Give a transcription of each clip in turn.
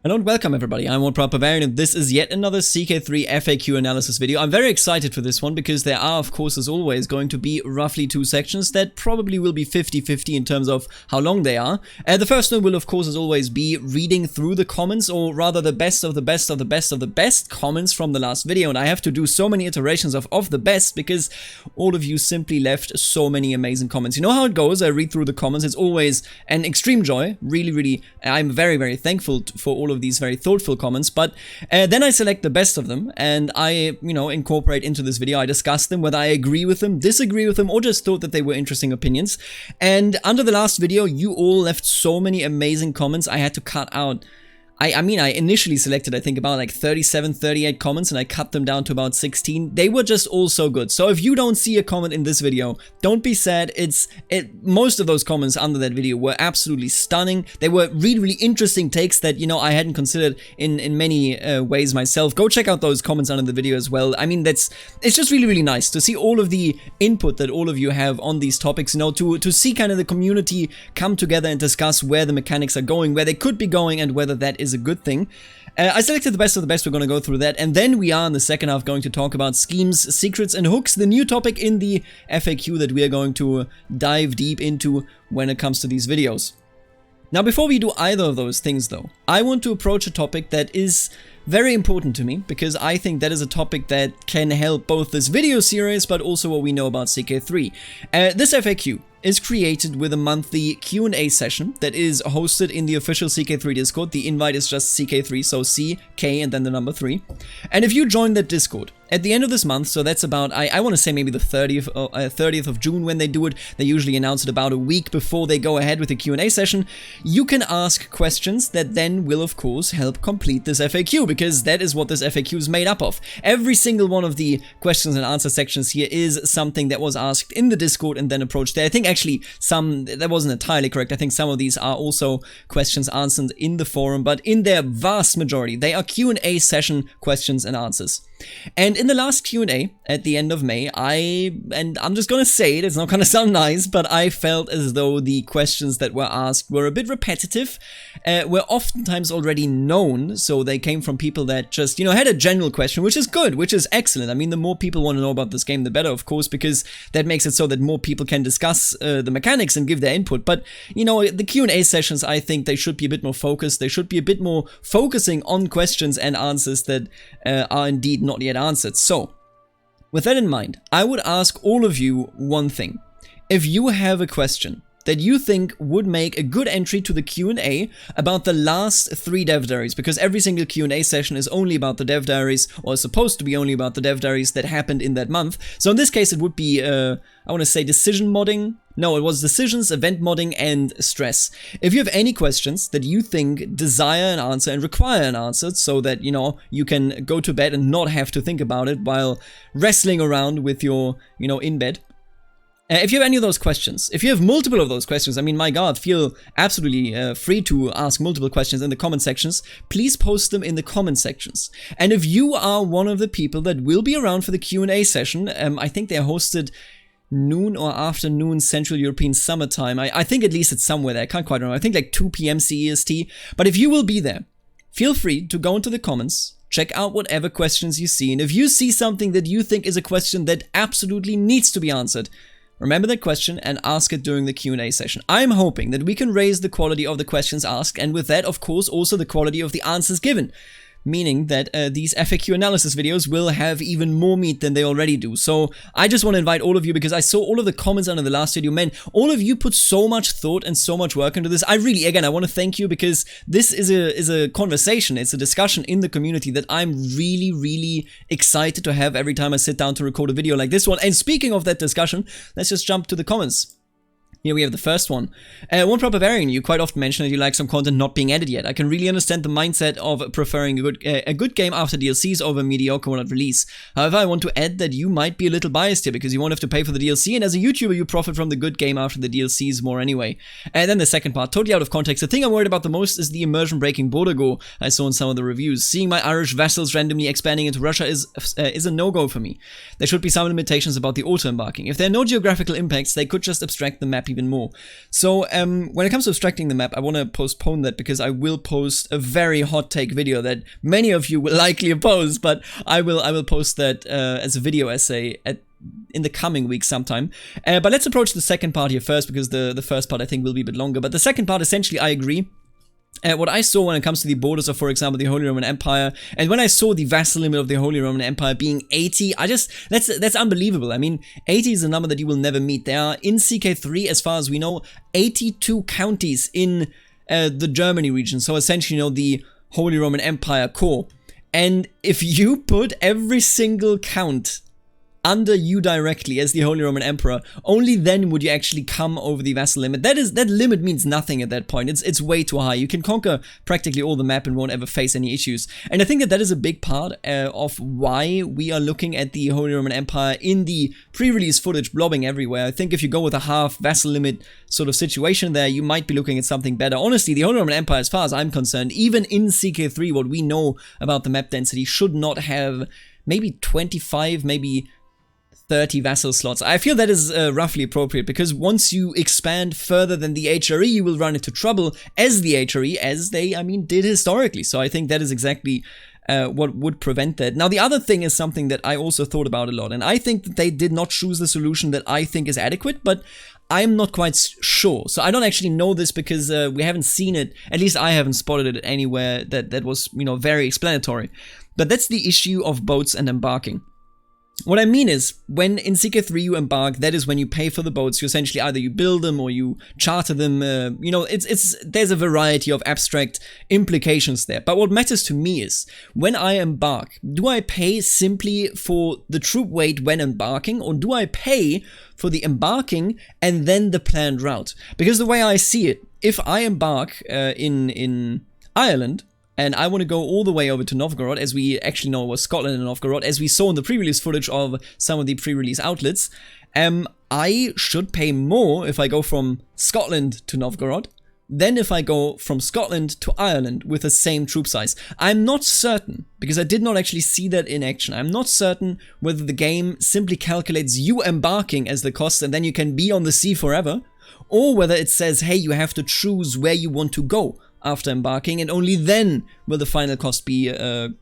Hello and welcome everybody, I'm Barbarian and this is yet another CK3 FAQ analysis video. I'm very excited for this one because there are, of course, as always, going to be roughly two sections that probably will be 50-50 in terms of how long they are. The first one will, of course, as always, be reading through the comments, or rather the best of the best of the best of the best comments from the last video, and I have to do so many iterations of the best because all of you simply left so many amazing comments. You know how it goes, I read through the comments, it's always an extreme joy, really, I'm very thankful for all of these very thoughtful comments, but then I select the best of them and I, incorporate into this video. I discuss them, whether I agree with them, disagree with them, or just thought that they were interesting opinions. And under the last video, you all left so many amazing comments, I had to cut out. I initially selected, I think, about like 37, 38 comments, and I cut them down to about 16. They were just all so good. So if you don't see a comment in this video, don't be sad. Most of those comments under that video were absolutely stunning. They were really interesting takes that, I hadn't considered in many ways myself. Go check out those comments under the video as well. I mean, it's just really nice to see all of the input that all of you have on these topics, to see kind of the community come together and discuss where the mechanics are going, where they could be going, and whether that is a good thing. I selected the best of the best, we're going to go through that, and then we are in the second half going to talk about schemes, secrets, and hooks, the new topic in the FAQ that we are going to dive deep into when it comes to these videos. Now, before we do either of those things though, I want to approach a topic that is very important to me, because I think that is a topic that can help both this video series, but also what we know about CK3. This FAQ is created with a monthly Q&A session that is hosted in the official CK3 Discord. The invite is just CK3, so CK and then the number 3. And if you join that Discord at the end of this month, so that's about, I want to say maybe the 30th of June when they do it, they usually announce it about a week before they go ahead with the Q&A session, you can ask questions that then will, of course, help complete this FAQ, because that is what this FAQ is made up of. Every single one of the questions and answer sections here is something that was asked in the Discord and then approached there. I think actually that wasn't entirely correct. I think some of these are also questions answered in the forum, but in their vast majority, they are Q&A session questions and answers. And in the last Q&A at the end of May, I'm just gonna say it, it's not gonna sound nice, but I felt as though the questions that were asked were a bit repetitive, were oftentimes already known, so they came from people that just, had a general question, which is good, which is excellent. I mean, the more people want to know about this game, the better, of course, because that makes it so that more people can discuss the mechanics and give their input. But, the Q&A sessions, I think they should be a bit more focused. They should be a bit more focusing on questions and answers that are indeed not yet answered. So, with that in mind, I would ask all of you one thing. If you have a question that you think would make a good entry to the Q&A about the last 3 dev diaries, because every single Q&A session is only about the dev diaries, or is supposed to be only about the dev diaries that happened in that month. So in this case, it would be, I want to say decision modding. No, it was decisions, event modding, and stress. If you have any questions that you think desire an answer and require an answer, so that, you can go to bed and not have to think about it while wrestling around with your, in bed. If you have any of those questions, if you have multiple of those questions, I mean, my God, feel absolutely free to ask multiple questions in the comment sections. Please post them in the comment sections. And if you are one of the people that will be around for the Q&A session, I think they're hosted noon or afternoon Central European summertime. I think at least it's somewhere there. I can't quite remember. I think like 2 p.m. CEST. But if you will be there, feel free to go into the comments, check out whatever questions you see. And if you see something that you think is a question that absolutely needs to be answered, remember that question and ask it during the Q&A session. I'm hoping that we can raise the quality of the questions asked, and with that, of course, also the quality of the answers given. Meaning that these FAQ analysis videos will have even more meat than they already do. So I just want to invite all of you, because I saw all of the comments under the last video. Man, all of you put so much thought and so much work into this. I want to thank you, because this is a conversation, it's a discussion in the community that I'm really excited to have every time I sit down to record a video like this one. And speaking of that discussion, let's just jump to the comments. Here we have the first one. Barbarian, you quite often mention that you like some content not being added yet. I can really understand the mindset of preferring a good game after DLCs over a mediocre one at release. However, I want to add that you might be a little biased here, because you won't have to pay for the DLC, and as a YouTuber, you profit from the good game after the DLCs more anyway. And then the second part, totally out of context. The thing I'm worried about the most is the immersion-breaking border go I saw in some of the reviews. Seeing my Irish vassals randomly expanding into Russia is a no-go for me. There should be some limitations about the auto-embarking. If there are no geographical impacts, they could just abstract the map even more. So when it comes to abstracting the map, I want to postpone that because I will post a very hot take video that many of you will likely oppose, but I will post that as a video essay in the coming week sometime. But let's approach the second part here first, because the first part I think will be a bit longer. But the second part, essentially, I agree. What I saw when it comes to the borders of, for example, the Holy Roman Empire, and when I saw the vassal limit of the Holy Roman Empire being 80, that's unbelievable. I mean, 80 is a number that you will never meet. There are, in CK3, as far as we know, 82 counties in the Germany region, so essentially, the Holy Roman Empire core. And if you put every single count under you directly as the Holy Roman Emperor, only then would you actually come over the vassal limit. That limit means nothing at that point. It's way too high. You can conquer practically all the map and won't ever face any issues. And I think that is a big part of why we are looking at the Holy Roman Empire in the pre-release footage blobbing everywhere. I think if you go with a half vassal limit sort of situation there, you might be looking at something better. Honestly, the Holy Roman Empire, as far as I'm concerned, even in CK3, what we know about the map density, should not have maybe 25, maybe 30 vassal slots. I feel that is roughly appropriate, because once you expand further than the HRE, you will run into trouble as the HRE, as they, did historically. So I think that is exactly what would prevent that. Now, the other thing is something that I also thought about a lot, and I think that they did not choose the solution that I think is adequate, but I'm not quite sure. So I don't actually know this because we haven't seen it, at least I haven't spotted it anywhere that was, very explanatory. But that's the issue of boats and embarking. What I mean is, when in CK3 you embark, that is when you pay for the boats. You essentially either you build them or you charter them. There's a variety of abstract implications there. But what matters to me is, when I embark, do I pay simply for the troop weight when embarking, or do I pay for the embarking and then the planned route? Because the way I see it, if I embark in Ireland, and I want to go all the way over to Novgorod, as we actually know it was Scotland and Novgorod, as we saw in the pre-release footage of some of the pre-release outlets, I should pay more if I go from Scotland to Novgorod than if I go from Scotland to Ireland with the same troop size. I'm not certain, because I did not actually see that in action, I'm not certain whether the game simply calculates you embarking as the cost and then you can be on the sea forever, or whether it says, hey, you have to choose where you want to go after embarking, and only then will the final cost be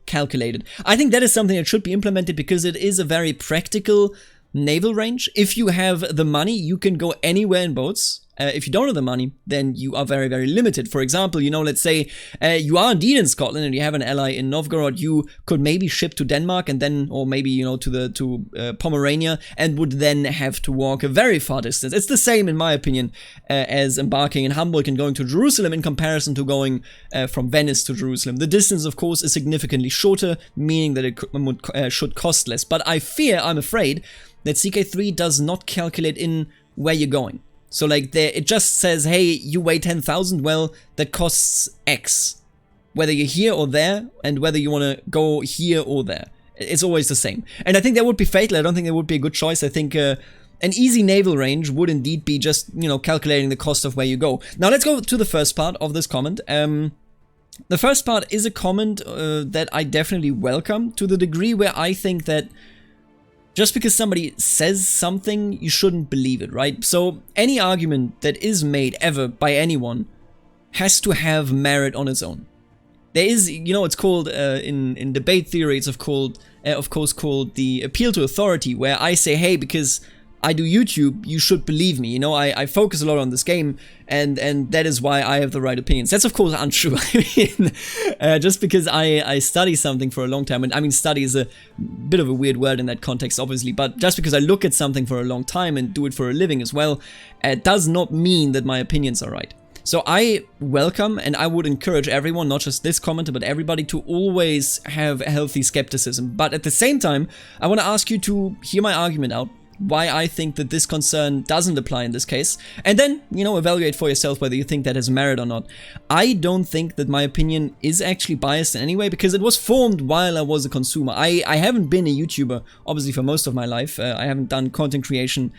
calculated. I think that is something that should be implemented, because it is a very practical naval range. If you have the money, you can go anywhere in boats. If you don't have the money, then you are very, very limited. For example, let's say you are indeed in Scotland and you have an ally in Novgorod, you could maybe ship to Denmark and then, or maybe, to Pomerania, and would then have to walk a very far distance. It's the same, in my opinion, as embarking in Hamburg and going to Jerusalem in comparison to going from Venice to Jerusalem. The distance, of course, is significantly shorter, meaning that it should cost less. But I'm afraid, that CK3 does not calculate in where you're going. So it just says, hey, you weigh 10,000, well, that costs X. Whether you're here or there, and whether you want to go here or there. It's always the same. And I think that would be fatal. I don't think that would be a good choice. I think an easy naval range would indeed be just, calculating the cost of where you go. Now let's go to the first part of this comment. The first part is a comment that I definitely welcome, to the degree where I think that just because somebody says something, you shouldn't believe it, right? So any argument that is made ever by anyone has to have merit on its own. There is, it's called, in debate theory, it's of course called the appeal to authority, where I say, hey, because I do YouTube, you should believe me. I focus a lot on this game, and that is why I have the right opinions. That's of course untrue. Just because I study something for a long time, and study is a bit of a weird word in that context, obviously, but just because I look at something for a long time and do it for a living as well, does not mean that my opinions are right. So I welcome, and I would encourage everyone, not just this commenter, but everybody, to always have a healthy skepticism. But at the same time, I want to ask you to hear my argument out, why I think that this concern doesn't apply in this case, and then, evaluate for yourself whether you think that has merit or not. I don't think that my opinion is actually biased in any way, because it was formed while I was a consumer. I haven't been a YouTuber, obviously, for most of my life. I haven't done content creation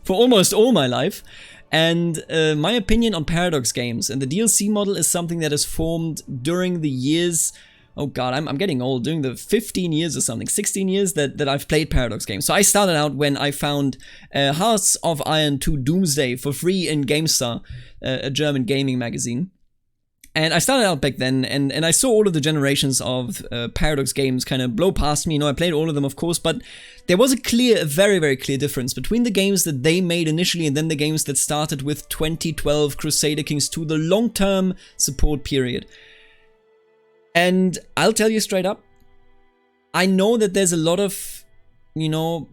for almost all my life. And my opinion on Paradox games and the DLC model is something that is formed during the years oh god, I'm getting old, doing the 15 years or something, 16 years that I've played Paradox games. So I started out when I found Hearts of Iron 2 Doomsday for free in GameStar, a German gaming magazine. And I started out back then, and I saw all of the generations of Paradox games kind of blow past me. You know, I played all of them, of course, but there was a very, very clear difference between the games that they made initially and then the games that started with 2012 Crusader Kings 2, the long-term support period. And I'll tell you straight up, I know that there's a lot of, you know,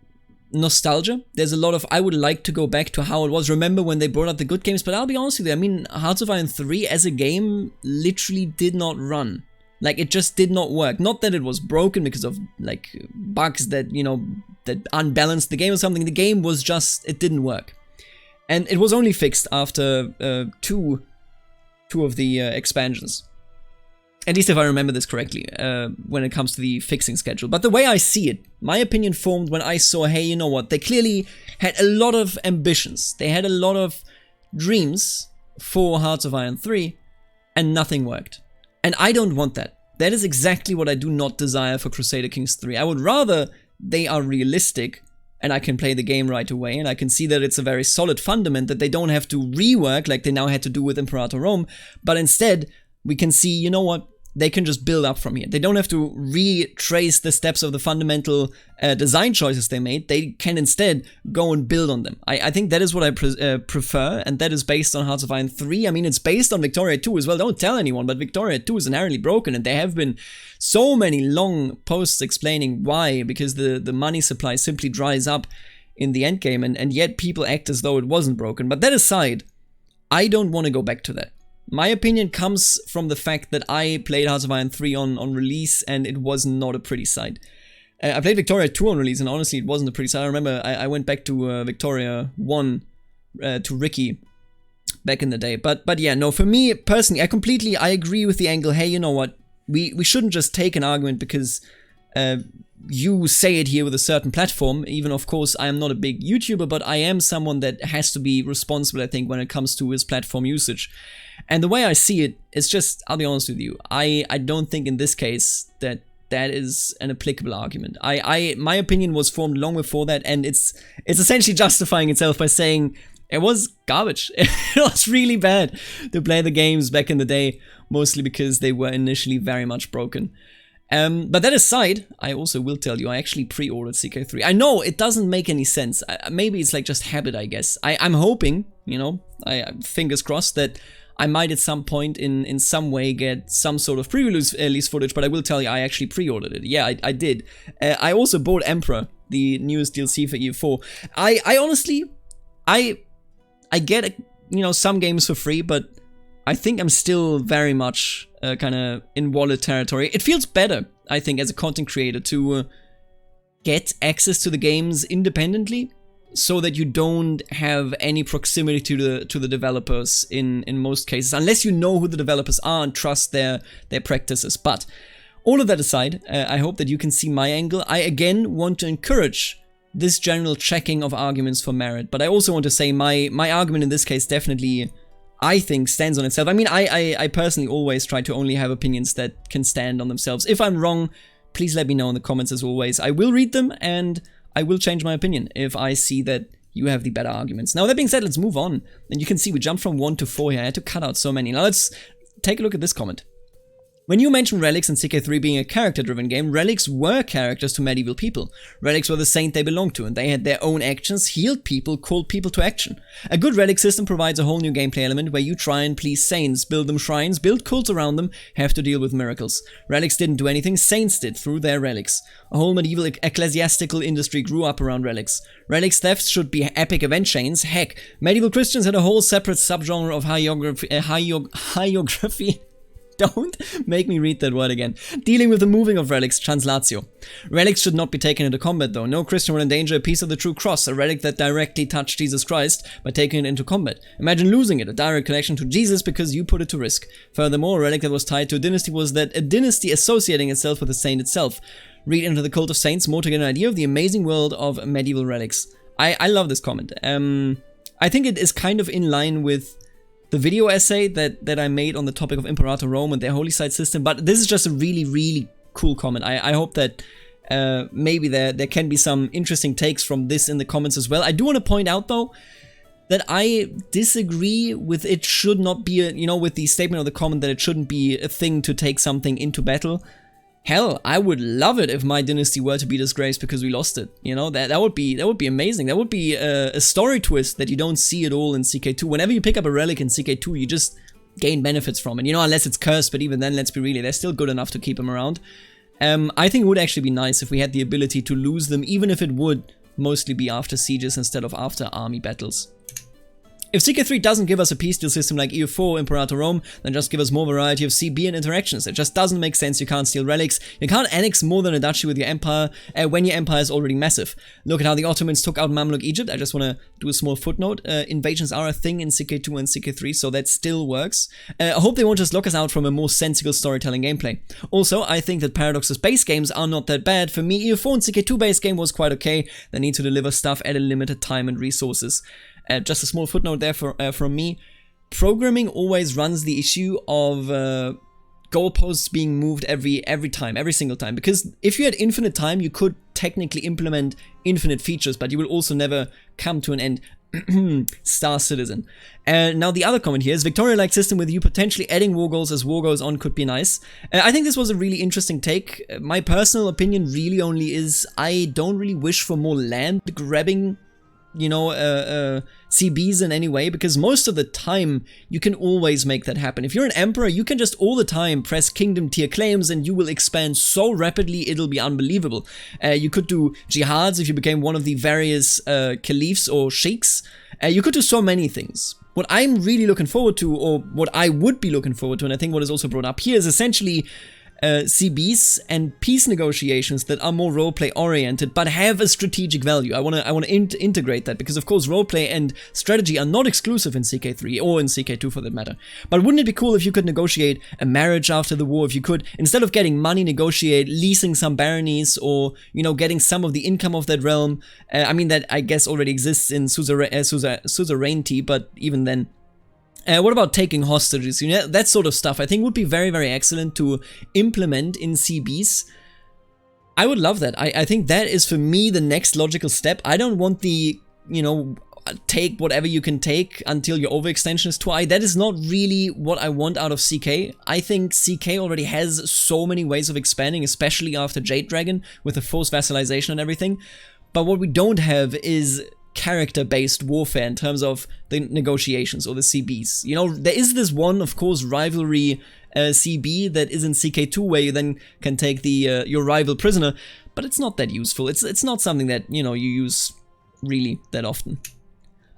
nostalgia. There's a lot of, I would like to go back to how it was. Remember when they brought out the good games? But I'll be honest with you, I mean, Hearts of Iron 3 as a game literally did not run. Like, it just did not work. Not that it was broken because of, like, bugs that, you know, that unbalanced the game or something. The game was just, it didn't work. And it was only fixed after two of the expansions. At least if I remember this correctly, when it comes to the fixing schedule. But the way I see it, my opinion formed when I saw, hey, you know what, they clearly had a lot of ambitions. They had a lot of dreams for Hearts of Iron 3, and nothing worked. And I don't want that. That is exactly what I do not desire for Crusader Kings 3. I would rather they are realistic, and I can play the game right away, and I can see that it's a very solid fundament that they don't have to rework like they now had to do with Imperator Rome, but instead, we can see, you know what, they can just build up from here. They don't have to retrace the steps of the fundamental design choices they made. They can instead go and build on them. I think that is what I prefer, and that is based on Hearts of Iron 3. I mean, it's based on Victoria 2 as well. Don't tell anyone, but Victoria 2 is inherently broken, and there have been so many long posts explaining why, because the money supply simply dries up in the endgame, and yet people act as though it wasn't broken. But that aside, I don't want to go back to that. My opinion comes from the fact that I played Hearts of Iron 3 on release, and it was not a pretty sight. I played Victoria 2 on release, and honestly, it wasn't a pretty sight. I remember I went back to Victoria 1 to Ricky back in the day. But yeah, no, for me, personally, I agree with the angle, hey, you know what, we shouldn't just take an argument because you say it here with a certain platform. Even, of course, I am not a big YouTuber, but I am someone that has to be responsible, I think, when it comes to his platform usage. And the way I see it is just, I'll be honest with you, I don't think in this case that is an applicable argument. My opinion was formed long before that, and it's essentially justifying itself by saying it was garbage. It was really bad to play the games back in the day, mostly because they were initially very much broken. But that aside, I also will tell you, I actually pre-ordered CK3. I know it doesn't make any sense. Maybe it's like just habit, I guess. I'm hoping, you know, fingers crossed, that I might at some point in some way get some sort of pre-release footage, but I will tell you, I actually pre-ordered it. Yeah, I did. I also bought Emperor, the newest DLC for EU4. I honestly, I get, you know, some games for free, but I think I'm still very much kind of in wallet territory. It feels better, I think, as a content creator to get access to the games independently, so that you don't have any proximity to the developers in most cases, unless you know who the developers are and trust their practices. But all of that aside, I hope that you can see my angle. I again want to encourage this general checking of arguments for merit, but I also want to say my argument in this case definitely, I think, stands on itself. I mean, I personally always try to only have opinions that can stand on themselves. If I'm wrong, please let me know in the comments as always. I will read them, and I will change my opinion if I see that you have the better arguments. Now, that being said, let's move on. And you can see we jumped from 1 to 4 here. I had to cut out so many. Now, let's take a look at this comment. When you mention Relics and CK3 being a character-driven game, Relics were characters to medieval people. Relics were the saint they belonged to, and they had their own actions, healed people, called people to action. A good Relic system provides a whole new gameplay element where you try and please saints, build them shrines, build cults around them, have to deal with miracles. Relics didn't do anything, saints did through their relics. A whole medieval ecclesiastical industry grew up around relics. Relics thefts should be epic event chains. Heck, medieval Christians had a whole separate subgenre of hagiography. Don't make me read that word again. Dealing with the moving of relics, translatio. Relics should not be taken into combat though. No Christian will endanger a piece of the true cross, a relic that directly touched Jesus Christ, by taking it into combat. Imagine losing it, a direct connection to Jesus because you put it to risk. Furthermore, a relic that was tied to a dynasty was that a dynasty associating itself with the saint itself. Read into the Cult of Saints more to get an idea of the amazing world of medieval relics. I love this comment. I think it is kind of in line with the video essay that I made on the topic of Imperator Rome and their holy site system, but this is just a really, really cool comment. I hope that maybe there can be some interesting takes from this in the comments as well. I do want to point out though that I disagree with it should not be a, you know, with the statement of the comment that it shouldn't be a thing to take something into battle. Hell, I would love it if my dynasty were to be disgraced because we lost it. You know, that would be amazing. That would be a story twist that you don't see at all in CK2. Whenever you pick up a relic in CK2, you just gain benefits from it. You know, unless it's cursed, but even then, let's be really, they're still good enough to keep them around. I think it would actually be nice if we had the ability to lose them, even if it would mostly be after sieges instead of after army battles. If CK3 doesn't give us a peace deal system like EU4, Imperator Rome, then just give us more variety of CB and interactions. It just doesn't make sense. You can't steal relics. You can't annex more than a duchy with your empire when your empire is already massive. Look at how the Ottomans took out Mamluk Egypt. I just want to do a small footnote. Invasions are a thing in CK2 and CK3, so that still works. I hope they won't just lock us out from a more sensible storytelling gameplay. Also, I think that Paradox's base games are not that bad. For me, EU4 and CK2 base game was quite okay. They need to deliver stuff at a limited time and resources. Just a small footnote there from me. Programming always runs the issue of goalposts being moved every single time. Because if you had infinite time, you could technically implement infinite features, but you will also never come to an end. Star Citizen. Now the other comment here is Victoria-like system with you potentially adding war goals as war goes on could be nice. I think this was a really interesting take. My personal opinion really only is I don't really wish for more land grabbing, you know, CBs in any way, because most of the time you can always make that happen. If you're an emperor, you can just all the time press kingdom tier claims and you will expand so rapidly it'll be unbelievable. You could do jihads if you became one of the various caliphs or sheikhs. You could do so many things. What I'm really looking forward to, or what I would be looking forward to, and I think what is also brought up here, is essentially CBs and peace negotiations that are more roleplay oriented but have a strategic value. I want to integrate that, because of course roleplay and strategy are not exclusive in CK3 or in CK2 for that matter. But wouldn't it be cool if you could negotiate a marriage after the war? If you could, instead of getting money, negotiate leasing some baronies, or, you know, getting some of the income of that realm. I mean, that I guess already exists in suzerainty, but even then. What about taking hostages? You know, that sort of stuff I think would be very, very excellent to implement in CBs. I would love that. I think that is for me the next logical step. I don't want the, you know, take whatever you can take until your overextension is too high. That is not really what I want out of CK. I think CK already has so many ways of expanding, especially after Jade Dragon with the forced vassalization and everything. But what we don't have is character-based warfare in terms of the negotiations or the CBs. You know, there is this one, of course, rivalry CB that is in CK2 where you then can take the your rival prisoner, but it's not that useful. It's not something that, you know, you use really that often.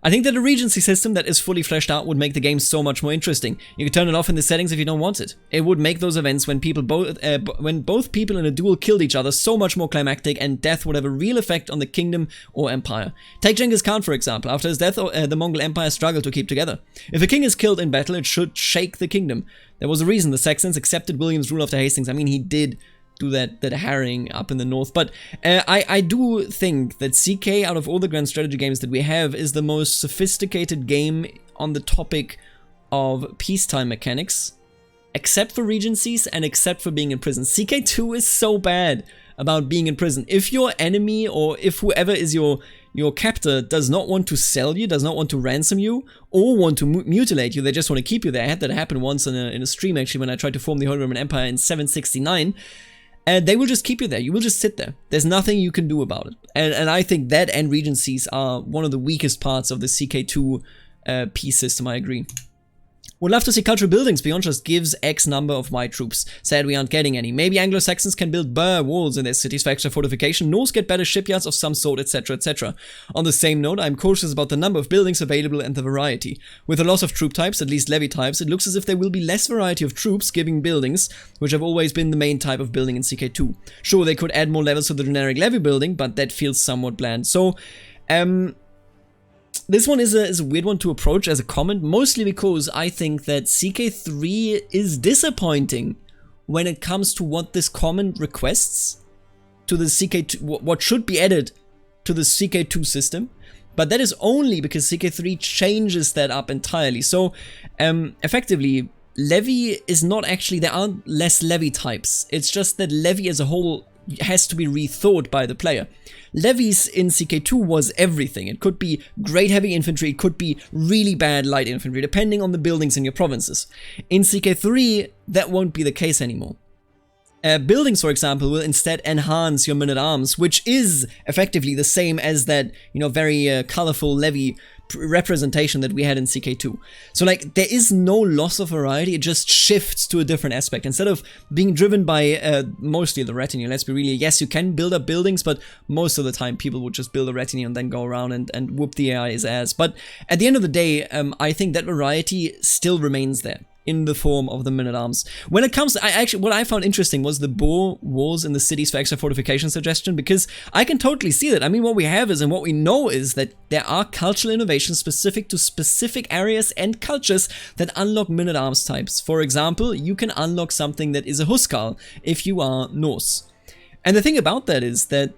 I think that a regency system that is fully fleshed out would make the game so much more interesting. You can turn it off in the settings if you don't want it. It would make those events when both people in a duel killed each other so much more climactic, and death would have a real effect on the kingdom or empire. Take Genghis Khan for example. After his death, the Mongol Empire struggled to keep together. If a king is killed in battle, it should shake the kingdom. There was a reason the Saxons accepted William's rule after Hastings. I mean, he did do that harrying up in the north, but I do think that CK, out of all the grand strategy games that we have, is the most sophisticated game on the topic of peacetime mechanics, except for regencies and except for being in prison. CK2 is so bad about being in prison. If your enemy, or if whoever is your captor, does not want to sell you, does not want to ransom you, or want to mutilate you, they just want to keep you there. I had that happen once in a stream actually when I tried to form the Holy Roman Empire in 769. And they will just keep you there. You will just sit there. There's nothing you can do about it. And I think that and regencies are one of the weakest parts of the CK2 peace system, I agree. Would love to see cultural buildings beyond just gives X number of white troops. Sad we aren't getting any. Maybe Anglo-Saxons can build burr walls in their cities for extra fortification. Norse get better shipyards of some sort, etc, etc. On the same note, I'm cautious about the number of buildings available and the variety. With a loss of troop types, at least levy types, it looks as if there will be less variety of troops giving buildings, which have always been the main type of building in CK2. Sure, they could add more levels to the generic levy building, but that feels somewhat bland. So, this one is a weird one to approach as a comment, mostly because I think that CK3 is disappointing when it comes to what this comment requests to the CK2, what should be added to the CK2 system. But that is only because CK3 changes that up entirely. So effectively, levy is not actually, there aren't less levy types. It's just that levy as a whole has to be rethought by the player. Levies in CK2 was everything. It could be great heavy infantry, it could be really bad light infantry, depending on the buildings in your provinces. In CK3, that won't be the case anymore. Buildings, for example, will instead enhance your men-at-arms, which is effectively the same as that, you know, very colorful levy representation that we had in CK2. So like, there is no loss of variety, it just shifts to a different aspect. Instead of being driven by mostly the retinue, let's be really, yes, you can build up buildings, but most of the time people would just build a retinue and then go around and whoop the AI's ass. But at the end of the day, I think that variety still remains there, in the form of the men-at-arms. When it comes to, what I found interesting was the boar wars in the cities for extra fortification suggestion, because I can totally see that. I mean, what we have is, and what we know is that there are cultural innovations specific to specific areas and cultures that unlock men-at-arms types. For example, you can unlock something that is a Huskar if you are Norse. And the thing about that is that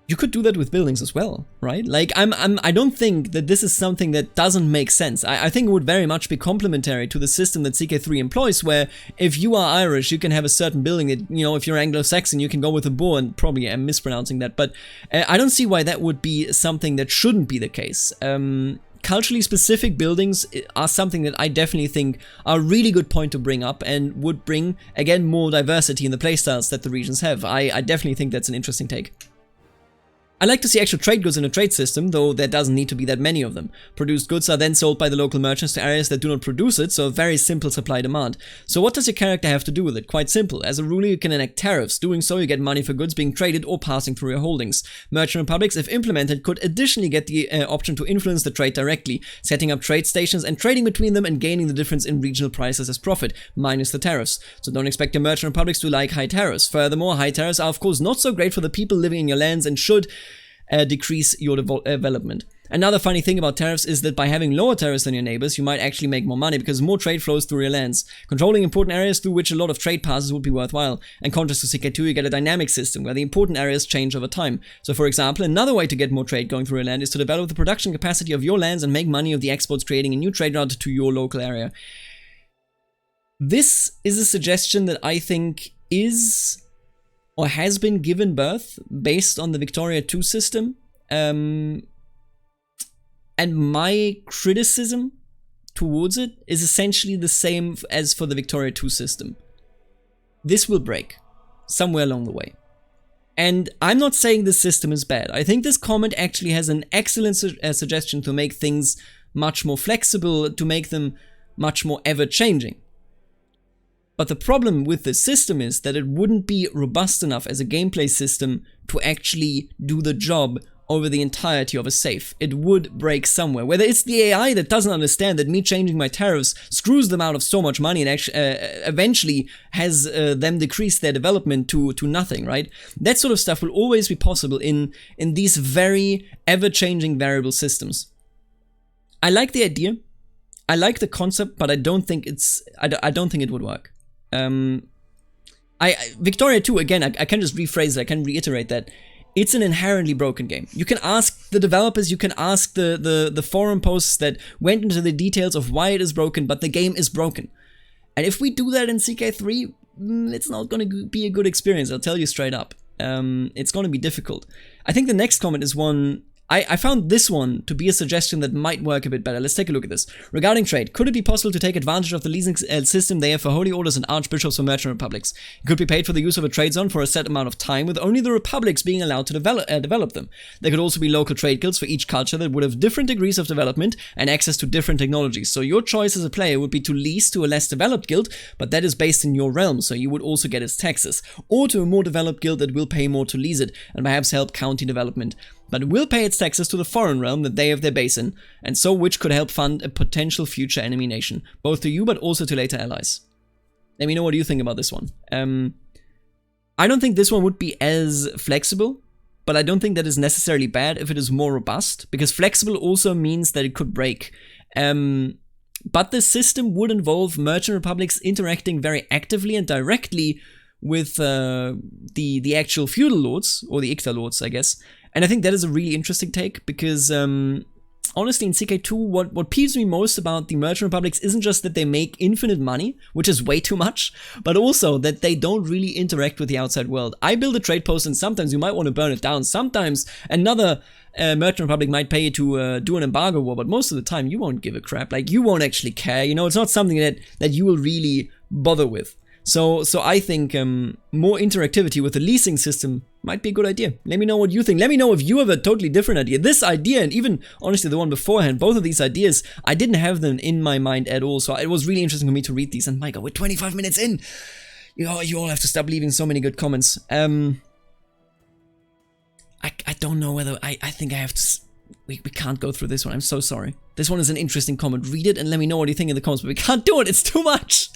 you could do that with buildings as well, right? Like, I don't think that this is something that doesn't make sense. I think it would very much be complementary to the system that CK3 employs, where if you are Irish, you can have a certain building that, you know, if you're Anglo-Saxon, you can go with a boar, and probably I'm mispronouncing that, but I don't see why that would be something that shouldn't be the case. Culturally specific buildings are something that I definitely think are a really good point to bring up, and would bring, again, more diversity in the playstyles that the regions have. I definitely think that's an interesting take. I like to see actual trade goods in a trade system, though there doesn't need to be that many of them. Produced goods are then sold by the local merchants to areas that do not produce it, so a very simple supply-demand. So what does your character have to do with it? Quite simple. As a rule, you can enact tariffs. Doing so, you get money for goods being traded or passing through your holdings. Merchant republics, if implemented, could additionally get the option to influence the trade directly, setting up trade stations and trading between them and gaining the difference in regional prices as profit, minus the tariffs. So don't expect your merchant republics to like high tariffs. Furthermore, high tariffs are of course not so great for the people living in your lands and should decrease your development. Another funny thing about tariffs is that by having lower tariffs than your neighbors, you might actually make more money because more trade flows through your lands. Controlling important areas through which a lot of trade passes would be worthwhile. In contrast to CK2, you get a dynamic system where the important areas change over time. So for example, another way to get more trade going through your land is to develop the production capacity of your lands and make money of the exports, creating a new trade route to your local area. This is a suggestion that I think is, or has been given birth based on the Victoria 2 system. And my criticism towards it is essentially the same as for the Victoria 2 system. This will break somewhere along the way. And I'm not saying this system is bad. I think this comment actually has an excellent suggestion to make things much more flexible, to make them much more ever-changing. But the problem with this system is that it wouldn't be robust enough as a gameplay system to actually do the job over the entirety of a save. It would break somewhere. Whether it's the AI that doesn't understand that me changing my tariffs screws them out of so much money and actually eventually has them decrease their development to nothing, right? That sort of stuff will always be possible in these very ever-changing variable systems. I like the idea. I like the concept, but I don't think I don't think it would work. Victoria 2, again, I can just rephrase it, I can reiterate that. It's an inherently broken game. You can ask the developers, you can ask the forum posts that went into the details of why it is broken, but the game is broken. And if we do that in CK3, it's not going to be a good experience, I'll tell you straight up. It's going to be difficult. I think the next comment is one... I found this one to be a suggestion that might work a bit better. Let's take a look at this. Regarding trade, could it be possible to take advantage of the leasing system they have for holy orders and archbishops for merchant republics? You could be paid for the use of a trade zone for a set amount of time, with only the republics being allowed to develop them. There could also be local trade guilds for each culture that would have different degrees of development and access to different technologies. So your choice as a player would be to lease to a less developed guild, but that is based in your realm, so you would also get its taxes, or to a more developed guild that will pay more to lease it and perhaps help county development, but will pay its taxes to the foreign realm that they have their base in, and so which could help fund a potential future enemy nation, both to you but also to later allies. Let me know what you think about this one. I don't think this one would be as flexible, but I don't think that is necessarily bad if it is more robust, because flexible also means that it could break. But the system would involve merchant republics interacting very actively and directly with the actual feudal lords, or the Icta lords, I guess, And I think that is a really interesting take, because honestly, in CK2, what peeves me most about the Merchant Republics isn't just that they make infinite money, which is way too much, but also that they don't really interact with the outside world. I build a trade post, and sometimes you might want to burn it down. Sometimes another Merchant Republic might pay you to do an embargo war, but most of the time you won't give a crap. Like, you won't actually care. You know, it's not something that you will really bother with. So I think more interactivity with the leasing system might be a good idea. Let me know what you think. Let me know if you have a totally different idea. This idea, and even honestly the one beforehand, both of these ideas, I didn't have them in my mind at all. So it was really interesting for me to read these. And my God, we're 25 minutes in. You all have to stop leaving so many good comments. I don't know whether I think I have to. We can't go through this one. I'm so sorry. This one is an interesting comment. Read it and let me know what you think in the comments. But we can't do it. It's too much.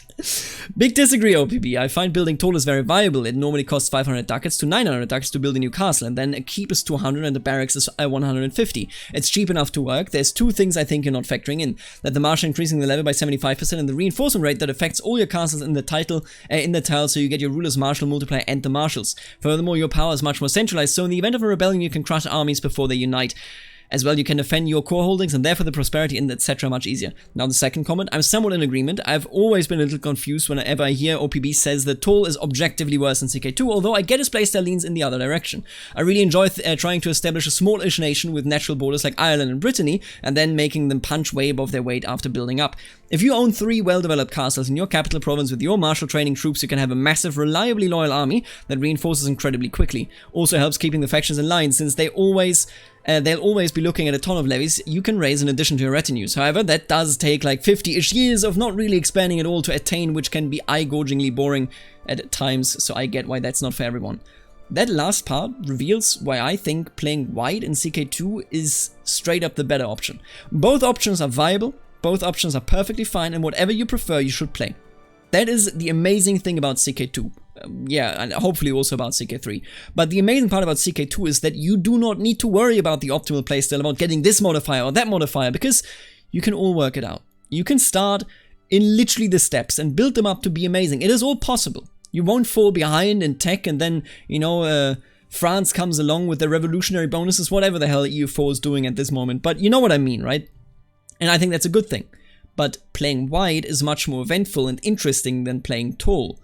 Big disagree, OPB. I find building Toll is very viable. It normally costs 500 ducats to 900 ducats to build a new castle, and then a keep is 200 and the barracks is 150. It's cheap enough to work. There's two things I think you're not factoring in: that the marshal increasing the level by 75% and the reinforcement rate that affects all your castles in the tile, so you get your ruler's marshal multiplier and the marshals. Furthermore, your power is much more centralized, so in the event of a rebellion you can crush armies before they unite. As well, you can defend your core holdings and therefore the prosperity and etc. much easier. Now the second comment, I'm somewhat in agreement. I've always been a little confused whenever I hear OPB says that Toll is objectively worse than CK2, although I get his playstyle leans in the other direction. I really enjoy trying to establish a smallish nation with natural borders like Ireland and Brittany, and then making them punch way above their weight after building up. If you own 3 well-developed castles in your capital province with your martial training troops, you can have a massive, reliably loyal army that reinforces incredibly quickly. Also helps keeping the factions in line, since they'll always be looking at a ton of levies you can raise in addition to your retinues. However, that does take like 50-ish years of not really expanding at all to attain, which can be eye-gorgingly boring at times, so I get why that's not for everyone. That last part reveals why I think playing wide in CK2 is straight up the better option. Both options are viable, both options are perfectly fine, and whatever you prefer you should play. That is the amazing thing about CK2. Yeah, and hopefully also about CK3. But the amazing part about CK2 is that you do not need to worry about the optimal playstyle, about getting this modifier or that modifier, because you can all work it out. You can start in literally the steps and build them up to be amazing. It is all possible. You won't fall behind in tech and then, you know, France comes along with their revolutionary bonuses, whatever the hell EU4 is doing at this moment. But you know what I mean, right? And I think that's a good thing. But playing wide is much more eventful and interesting than playing tall.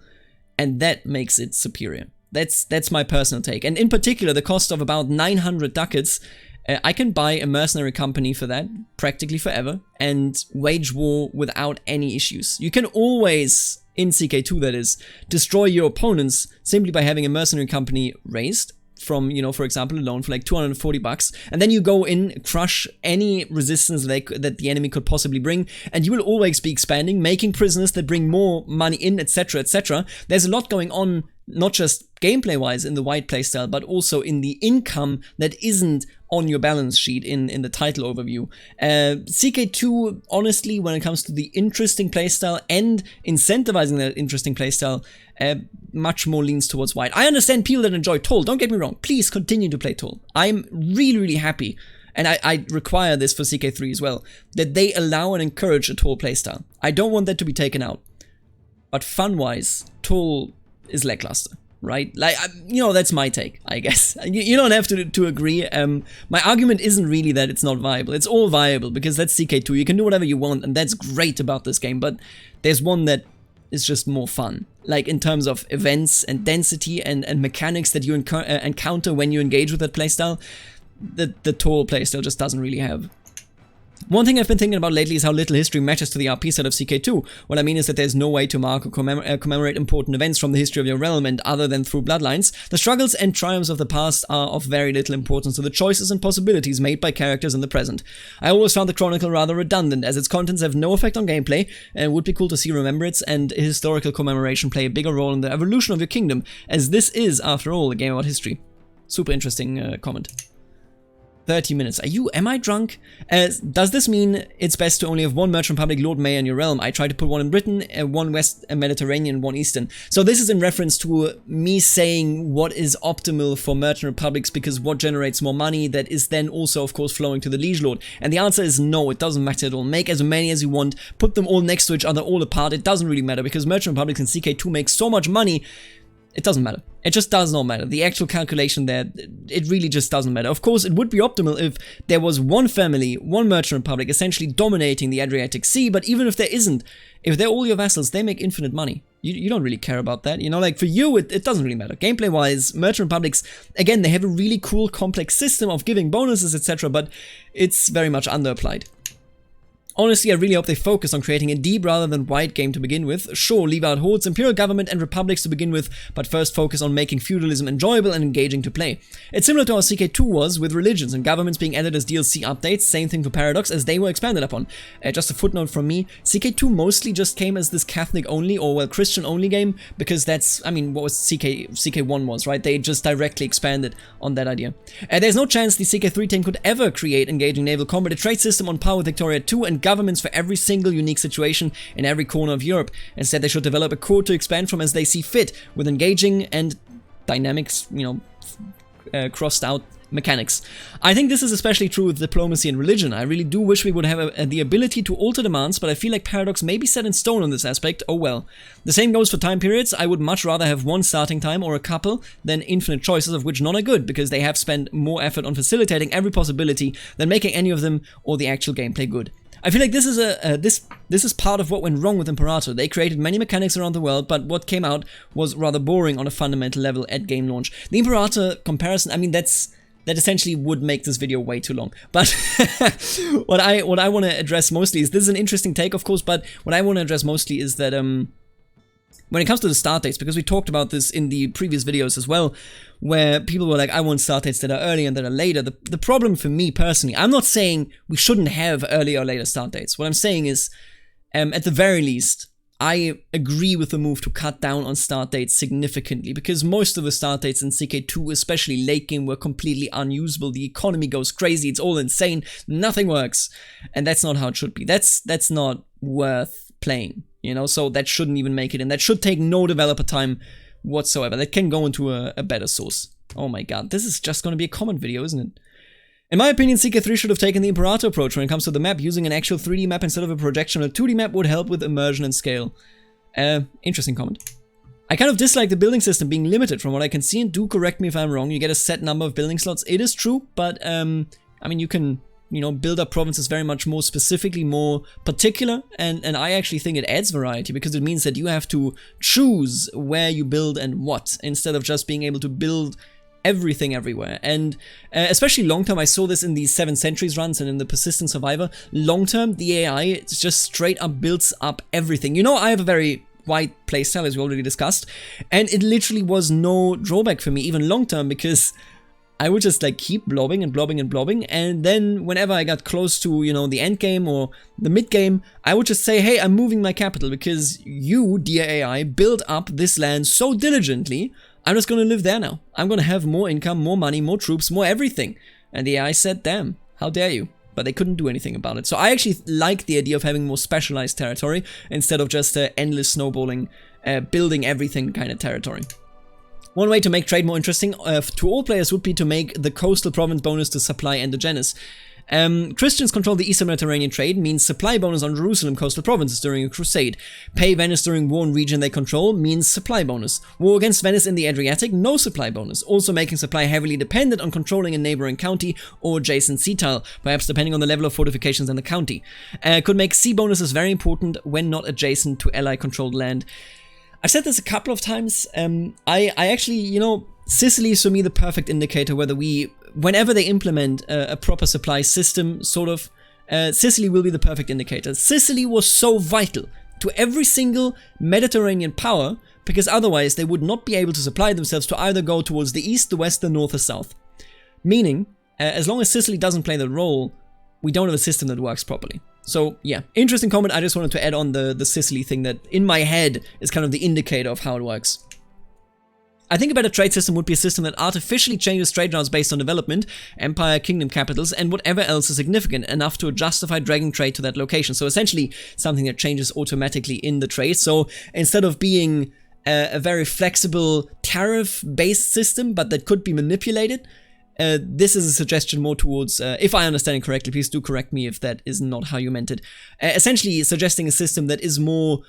And that makes it superior. That's my personal take. And in particular, the cost of about 900 ducats, I can buy a mercenary company for that, practically forever, and wage war without any issues. You can always, in CK2 that is, destroy your opponents simply by having a mercenary company raised from, you know, for example, a loan for like 240 bucks, and then you go in, crush any resistance that the enemy could possibly bring, and you will always be expanding, making prisoners that bring more money in, etc, etc. There's a lot going on, not just gameplay-wise in the wide playstyle, but also in the income that isn't on your balance sheet in the title overview. CK2, honestly, when it comes to the interesting playstyle and incentivizing that interesting playstyle, much more leans towards wide. I understand people that enjoy Toll, don't get me wrong, please continue to play Toll. I'm really, really happy, and I require this for CK3 as well, that they allow and encourage a Toll playstyle. I don't want that to be taken out. But fun-wise, Toll is lackluster, right? Like, you know, that's my take, I guess. You don't have to agree. My argument isn't really that it's not viable. It's all viable, because that's CK2. You can do whatever you want, and that's great about this game, but there's one that is just more fun. Like, in terms of events and density and mechanics that you encounter when you engage with that playstyle, the Toll playstyle just doesn't really have. One thing I've been thinking about lately is how little history matters to the RP side of CK2. What I mean is that there's no way to mark or commemorate important events from the history of your realm, and other than through bloodlines, the struggles and triumphs of the past are of very little importance to the choices and possibilities made by characters in the present. I always found the Chronicle rather redundant, as its contents have no effect on gameplay, and it would be cool to see remembrance and historical commemoration play a bigger role in the evolution of your kingdom, as this is, after all, a game about history. Super interesting comment. 30 minutes. Am I drunk? Does this mean it's best to only have one Merchant Republic Lord Mayor in your realm? I try to put one in Britain, one West Mediterranean, one Eastern. So this is in reference to me saying what is optimal for Merchant Republics, because what generates more money that is then also, of course, flowing to the Liege Lord. And the answer is no, it doesn't matter at all. Make as many as you want, put them all next to each other, all apart. It doesn't really matter, because Merchant Republics in CK2 make so much money. it doesn't matter. It just does not matter. The actual calculation there, it really just doesn't matter. Of course, it would be optimal if there was one family, one merchant republic essentially dominating the Adriatic Sea, but even if there isn't, if they're all your vassals, they make infinite money. You don't really care about that, you know, like for you, it doesn't really matter. Gameplay-wise, merchant republics, again, they have a really cool, complex system of giving bonuses, etc., but it's very much underapplied. Honestly, I really hope they focus on creating a deep rather than wide game to begin with. Sure, leave out hordes, imperial government and republics to begin with, but first focus on making feudalism enjoyable and engaging to play. It's similar to how CK2 was, with religions and governments being added as DLC updates, same thing for Paradox, as they were expanded upon. Just a footnote from me, CK2 mostly just came as this Catholic only, or well, Christian only game, because that's, I mean, what was CK1 was, right? They just directly expanded on that idea. There's no chance the CK3 team could ever create engaging naval combat, a trade system on par with Victoria 2, and governments for every single unique situation in every corner of Europe. Instead, they should develop a core to expand from as they see fit, with engaging and dynamics, you know, crossed out mechanics. I think this is especially true with diplomacy and religion. I really do wish we would have the ability to alter demands, but I feel like Paradox may be set in stone on this aspect. Oh well. The same goes for time periods. I would much rather have one starting time or a couple than infinite choices, of which none are good, because they have spent more effort on facilitating every possibility than making any of them or the actual gameplay good. I feel like this is this is part of what went wrong with Imperator. They created many mechanics around the world, but what came out was rather boring on a fundamental level at game launch. The Imperator comparison, I mean, that essentially would make this video way too long. But what I want to address mostly is, this is an interesting take, of course, but what I want to address mostly is that when it comes to the start dates, because we talked about this in the previous videos as well, where people were like, I want start dates that are earlier and that are later. The problem for me personally, I'm not saying we shouldn't have earlier or later start dates. What I'm saying is, at the very least, I agree with the move to cut down on start dates significantly, because most of the start dates in CK2, especially late game, were completely unusable. The economy goes crazy, it's all insane, nothing works, and that's not how it should be. That's not worth playing, you know, so that shouldn't even make it in. That should take no developer time whatsoever. That can go into a better source. Oh my god, this is just gonna be a comment video, isn't it? In my opinion, CK3 should have taken the Imperator approach when it comes to the map. Using an actual 3D map instead of a projectional 2D map would help with immersion and scale. Interesting comment. I kind of dislike the building system being limited from what I can see, and do correct me if I'm wrong. You get a set number of building slots. It is true, but I mean, you can, you know, build up provinces very much more specifically, more particular, and I actually think it adds variety, because it means that you have to choose where you build and what, instead of just being able to build everything everywhere. And especially long term, I saw this in the 7 Centuries runs and in the Persistent Survivor. Long term, the AI just straight up builds up everything. You know, I have a very wide playstyle, as we already discussed, and it literally was no drawback for me, even long term, because I would just like keep blobbing and blobbing and blobbing, and then whenever I got close to, you know, the end game or the mid game, I would just say, hey, I'm moving my capital because you, dear AI, built up this land so diligently, I'm just gonna live there now. I'm gonna have more income, more money, more troops, more everything. And the AI said, damn, how dare you? But they couldn't do anything about it. So I actually like the idea of having more specialized territory instead of just endless snowballing, building everything kind of territory. One way to make trade more interesting to all players would be to make the coastal province bonus to supply endogenous. Christians control the Eastern Mediterranean trade, means supply bonus on Jerusalem coastal provinces during a crusade. Pay Venice during war in region they control means supply bonus. War against Venice in the Adriatic, no supply bonus. Also making supply heavily dependent on controlling a neighboring county or adjacent sea tile, perhaps depending on the level of fortifications in the county. Could make sea bonuses very important when not adjacent to ally-controlled land. I've said this a couple of times. I actually, you know, Sicily is for me the perfect indicator whether whenever they implement a proper supply system, sort of, Sicily will be the perfect indicator. Sicily was so vital to every single Mediterranean power, because otherwise they would not be able to supply themselves to either go towards the east, the west, the north, or south. Meaning, as long as Sicily doesn't play the role, we don't have a system that works properly. So yeah, interesting comment. I just wanted to add on the Sicily thing that in my head is kind of the indicator of how it works. I think a better trade system would be a system that artificially changes trade routes based on development, empire, kingdom capitals, and whatever else is significant enough to justify dragging trade to that location. So essentially something that changes automatically in the trade. So instead of being a very flexible tariff-based system, but that could be manipulated, This is a suggestion more towards, if I understand it correctly, please do correct me if that is not how you meant it. Essentially suggesting a system that is more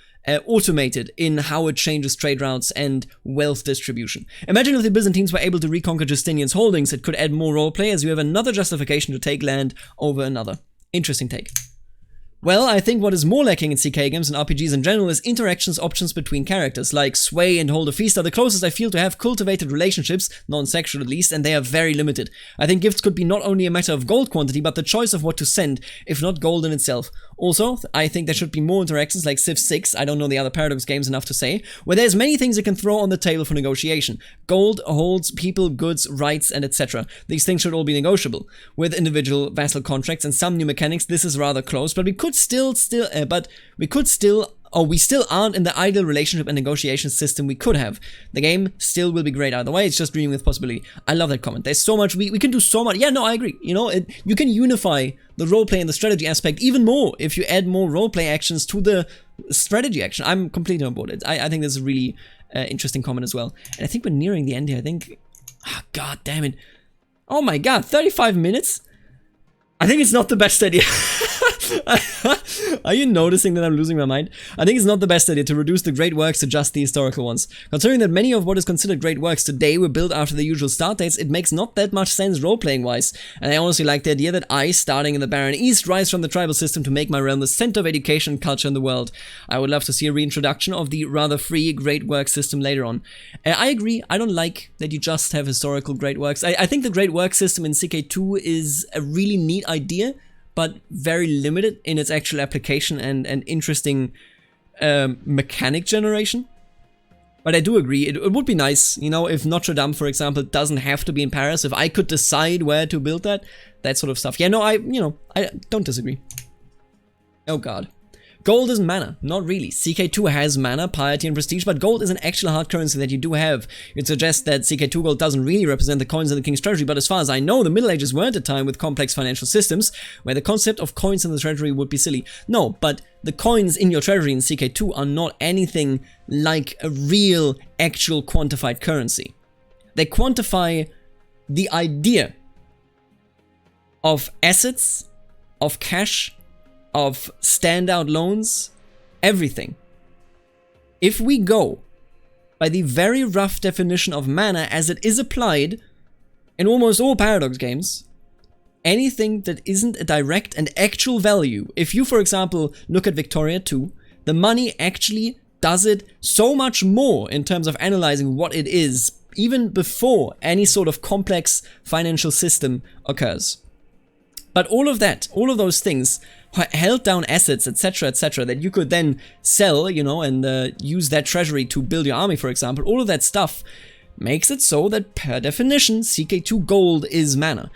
automated in how it changes trade routes and wealth distribution. Imagine if the Byzantines were able to reconquer Justinian's holdings, it could add more roleplay as you have another justification to take land over another. Interesting take. Well, I think what is more lacking in CK games and RPGs in general is interactions options between characters, like sway and hold a feast are the closest I feel to have cultivated relationships, non-sexual at least, and they are very limited. I think gifts could be not only a matter of gold quantity, but the choice of what to send, if not gold in itself. Also, I think there should be more interactions like Civ 6, I don't know the other Paradox games enough to say, where there's many things you can throw on the table for negotiation. Gold, holds, people, goods, rights, and etc. These things should all be negotiable. With individual vassal contracts and some new mechanics, this is rather close, but we still aren't in the ideal relationship and negotiation system we could have. The game still will be great either way, it's just dreaming with possibility. I love that comment. There's so much, we can do so much. Yeah, no, I agree. You know, you can unify the roleplay and the strategy aspect even more if you add more roleplay actions to the strategy action. I'm completely on board. I think this is a really interesting comment as well. And I think we're nearing the end here. I think, oh, god damn it. Oh my god, 35 minutes? I think it's not the best idea. Are you noticing that I'm losing my mind? I think it's not the best idea to reduce the great works to just the historical ones. Considering that many of what is considered great works today were built after the usual start dates, it makes not that much sense role-playing wise. And I honestly like the idea that I, starting in the Barren East, rise from the tribal system to make my realm the center of education and culture in the world. I would love to see a reintroduction of the rather free great work system later on. I agree, I don't like that you just have historical great works. I think the great work system in CK2 is a really neat idea, but very limited in its actual application and interesting mechanic generation. But I do agree, it would be nice, you know, if Notre Dame, for example, doesn't have to be in Paris, if I could decide where to build that sort of stuff. Yeah, no, I don't disagree. Oh god. Gold is mana. Not really. CK2 has mana, piety, and prestige, but gold is an actual hard currency that you do have. You'd suggest that CK2 gold doesn't really represent the coins in the King's Treasury, but as far as I know, the Middle Ages weren't a time with complex financial systems, where the concept of coins in the Treasury would be silly. No, but the coins in your Treasury in CK2 are not anything like a real, actual quantified currency. They quantify the idea of assets, of cash, of standout loans, everything. If we go by the very rough definition of mana as it is applied in almost all Paradox games, anything that isn't a direct and actual value, if you, for example, look at Victoria 2, the money actually does it so much more in terms of analyzing what it is, even before any sort of complex financial system occurs. But all of that, all of those things, held down assets, etc., that you could then sell, you know, and use that treasury to build your army, for example, all of that stuff makes it so that, per definition, CK2 gold is mana.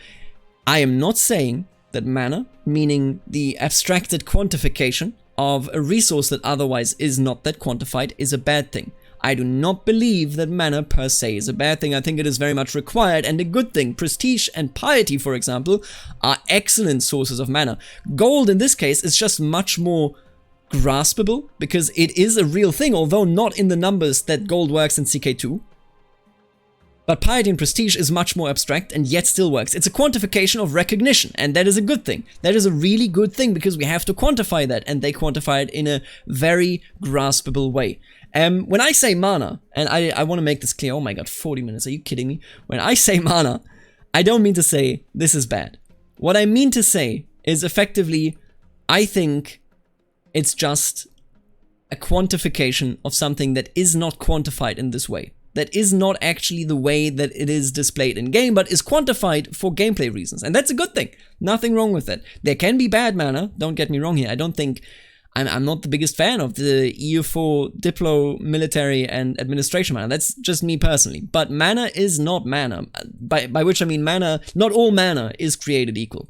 I am not saying that mana, meaning the abstracted quantification of a resource that otherwise is not that quantified, is a bad thing. I do not believe that mana per se is a bad thing. I think it is very much required and a good thing. Prestige and piety, for example, are excellent sources of mana. Gold, in this case, is just much more graspable because it is a real thing, although not in the numbers that gold works in CK2. But piety and prestige is much more abstract and yet still works. It's a quantification of recognition, and that is a good thing. That is a really good thing because we have to quantify that, and they quantify it in a very graspable way. When I say mana, and I want to make this clear, oh my god, 40 minutes, are you kidding me? When I say mana, I don't mean to say this is bad. What I mean to say is effectively, I think it's just a quantification of something that is not quantified in this way. That is not actually the way that it is displayed in game, but is quantified for gameplay reasons. And that's a good thing. Nothing wrong with that. There can be bad mana, don't get me wrong here. I don't think... I'm not the biggest fan of the EU4 Diplo, military, and administration mana. That's just me personally. But mana is not mana. By which I mean mana, not all mana is created equal.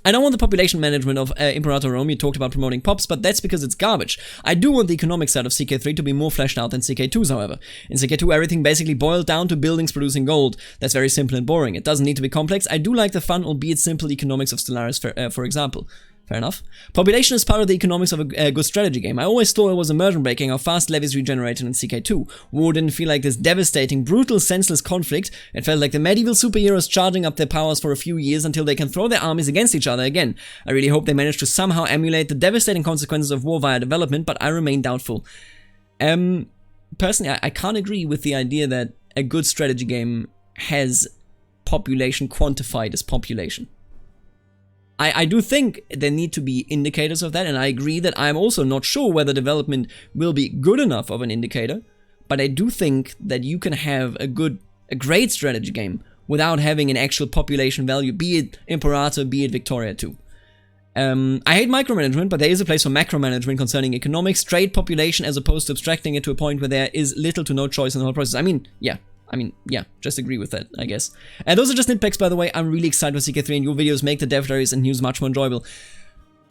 I don't want the population management of Imperator Rome. You talked about promoting pops, but that's because it's garbage. I do want the economic side of CK3 to be more fleshed out than CK2's, however. In CK2, everything basically boiled down to buildings producing gold. That's very simple and boring. It doesn't need to be complex. I do like the fun, albeit simple, economics of Stellaris, for example. Fair enough. Population is part of the economics of a good strategy game. I always thought it was immersion breaking how fast levies regenerated in CK2. War didn't feel like this devastating, brutal, senseless conflict. It felt like the medieval superheroes charging up their powers for a few years until they can throw their armies against each other again. I really hope they manage to somehow emulate the devastating consequences of war via development, but I remain doubtful. Personally, I can't agree with the idea that a good strategy game has population quantified as population. I do think there need to be indicators of that, and I agree that I'm also not sure whether development will be good enough of an indicator, but I do think that you can have a great strategy game without having an actual population value, be it Imperator, be it Victoria 2. I hate micromanagement, but there is a place for macromanagement concerning economics, trade, population, as opposed to abstracting it to a point where there is little to no choice in the whole process. I mean, yeah, just agree with that, I guess. And those are just nitpicks, by the way. I'm really excited for CK3, and your videos make the dev diaries and news much more enjoyable.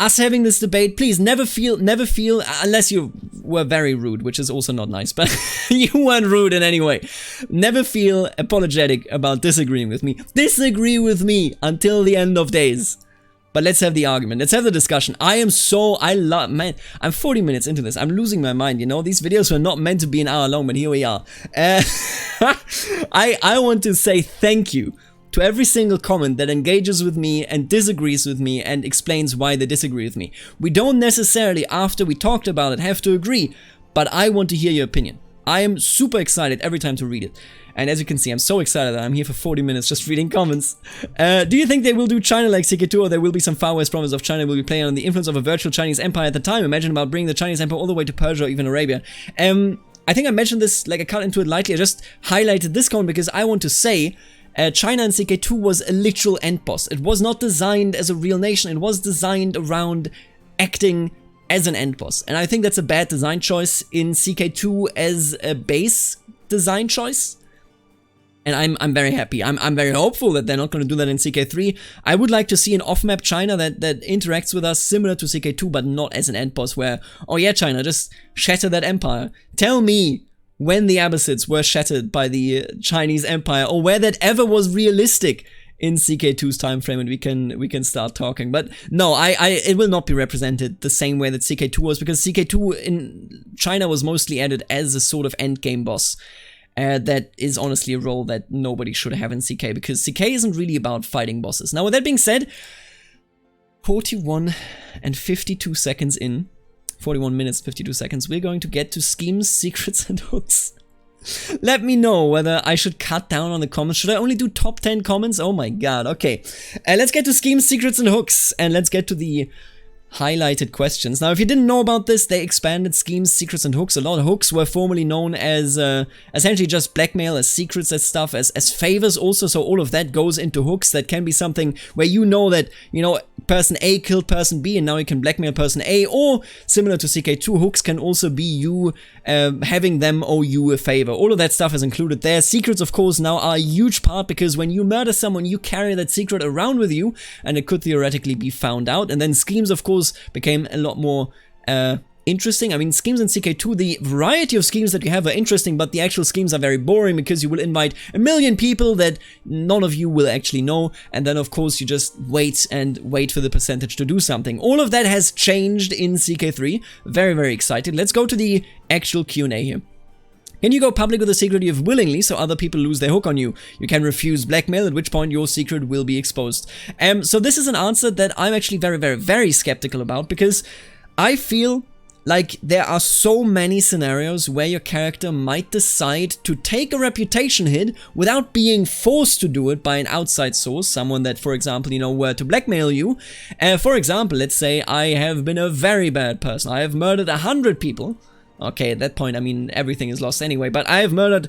Us having this debate, please never feel, unless you were very rude, which is also not nice, but you weren't rude in any way. Never feel apologetic about disagreeing with me. Disagree with me until the end of days. But let's have the argument. Let's have the discussion. Man, I'm 40 minutes into this. I'm losing my mind, you know? These videos were not meant to be an hour long, but here we are. I want to say thank you to every single comment that engages with me and disagrees with me and explains why they disagree with me. We don't necessarily, after we talked about it, have to agree, but I want to hear your opinion. I am super excited every time to read it. And as you can see, I'm so excited that I'm here for 40 minutes just reading comments. Do you think they will do China like CK2, or there will be some far west province of China will be playing on the influence of a virtual Chinese empire at the time? Imagine about bringing the Chinese empire all the way to Persia or even Arabia. I think I mentioned this, like I cut into it lightly. I just highlighted this comment because I want to say China in CK2 was a literal end boss. It was not designed as a real nation. It was designed around acting as an end boss. And I think that's a bad design choice in CK2 as a base design choice. And I'm very happy. I'm very hopeful that they're not going to do that in CK3. I would like to see an off-map China that interacts with us similar to CK2, but not as an end boss where, oh yeah, China, just shatter that empire. Tell me when the Abbasids were shattered by the Chinese empire, or where that ever was realistic in CK2's time frame, and we can start talking. But no, it will not be represented the same way that CK2 was, because CK2 in China was mostly added as a sort of endgame boss. That is honestly a role that nobody should have in CK, because CK isn't really about fighting bosses. Now, with that being said, 41 and 52 seconds in, 41 minutes, 52 seconds, we're going to get to schemes, secrets, and hooks. Let me know whether I should cut down on the comments. Should I only do top 10 comments? Oh my god, okay. Let's get to schemes, secrets, and hooks, and let's get to the highlighted questions. Now, if you didn't know about this, they expanded schemes, secrets, and hooks. A lot of hooks were formerly known as essentially just blackmail, as secrets, as stuff, as favors also. So all of that goes into hooks. That can be something where you know that, you know, person A killed person B, and now you can blackmail person A, or similar to CK2, hooks can also be you having them owe you a favor. All of that stuff is included there. Secrets, of course, now are a huge part, because when you murder someone, you carry that secret around with you, and it could theoretically be found out. And then schemes, of course, became a lot more interesting. I mean, schemes in CK2, the variety of schemes that you have are interesting, but the actual schemes are very boring, because you will invite a million people that none of you will actually know, and then of course you just wait for the percentage to do something. All of that has changed in CK3. Very, very excited. Let's go to the actual Q&A here. Can you go public with a secret you have willingly, so other people lose their hook on you? You can refuse blackmail, at which point your secret will be exposed. So this is an answer that I'm actually very, very, very skeptical about, because I feel like there are so many scenarios where your character might decide to take a reputation hit without being forced to do it by an outside source, someone that, for example, you know, were to blackmail you. For example, let's say I have been a very bad person. I have murdered 100 people. Okay, at that point, I mean, everything is lost anyway, but I have murdered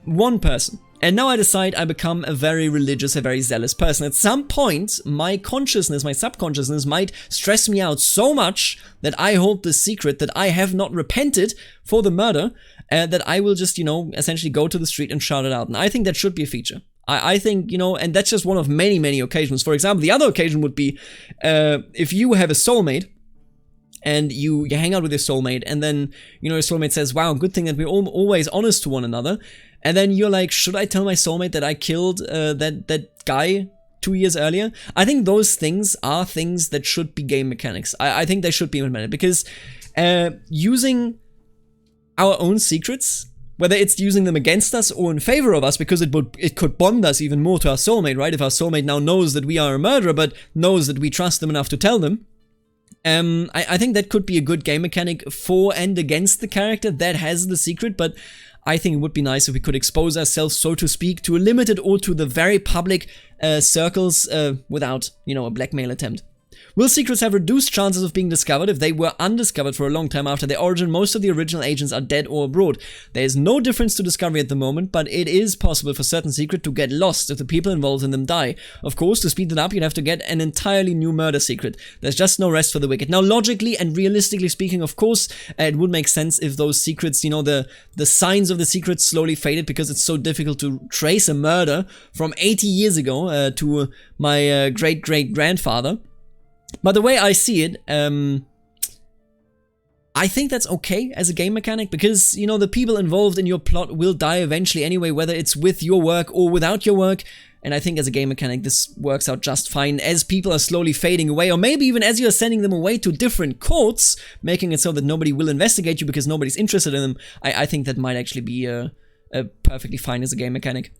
one person. And now I decide I become a very religious, a very zealous person. At some point, my consciousness, my subconsciousness might stress me out so much that I hold this secret that I have not repented for the murder, that I will just, you know, essentially go to the street and shout it out. And I think that should be a feature. I think, you know, and that's just one of many, many occasions. For example, the other occasion would be if you have a soulmate, and you hang out with your soulmate, and then, you know, your soulmate says, wow, good thing that we're always honest to one another. And then you're like, should I tell my soulmate that I killed that guy 2 years earlier. I think those things are things that should be game mechanics. I think they should be implemented, because using our own secrets, whether it's using them against us or in favor of us, because it could bond us even more to our soulmate, right? If our soulmate now knows that we are a murderer, but knows that we trust them enough to tell them, I think that could be a good game mechanic for and against the character that has the secret. But I think it would be nice if we could expose ourselves, so to speak, to a limited or to the very public circles without, you know, a blackmail attempt. Will secrets have reduced chances of being discovered if they were undiscovered for a long time after their origin? Most of the original agents are dead or abroad. There is no difference to discovery at the moment, but it is possible for certain secrets to get lost if the people involved in them die. Of course, to speed it up, you'd have to get an entirely new murder secret. There's just no rest for the wicked. Now, logically and realistically speaking, of course, it would make sense if those secrets, you know, the signs of the secrets slowly faded, because it's so difficult to trace a murder from 80 years ago to my great-great-grandfather. But the way I see it, I think that's okay as a game mechanic, because, you know, the people involved in your plot will die eventually anyway, whether it's with your work or without your work. And I think as a game mechanic, this works out just fine as people are slowly fading away, or maybe even as you're sending them away to different courts, making it so that nobody will investigate you because nobody's interested in them. I think that might actually be perfectly fine as a game mechanic.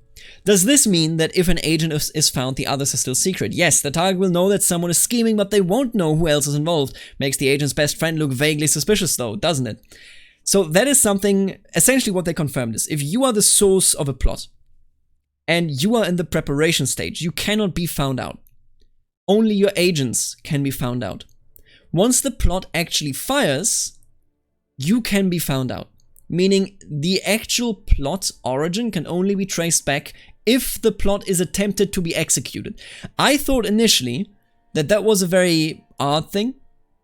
Does this mean that if an agent is found, the others are still secret? Yes, the target will know that someone is scheming, but they won't know who else is involved. Makes the agent's best friend look vaguely suspicious though, doesn't it? So that is something, essentially what they confirmed is, if you are the source of a plot, and you are in the preparation stage, you cannot be found out. Only your agents can be found out. Once the plot actually fires, you can be found out. Meaning the actual plot origin can only be traced back if the plot is attempted to be executed. I thought initially that that was a very odd thing.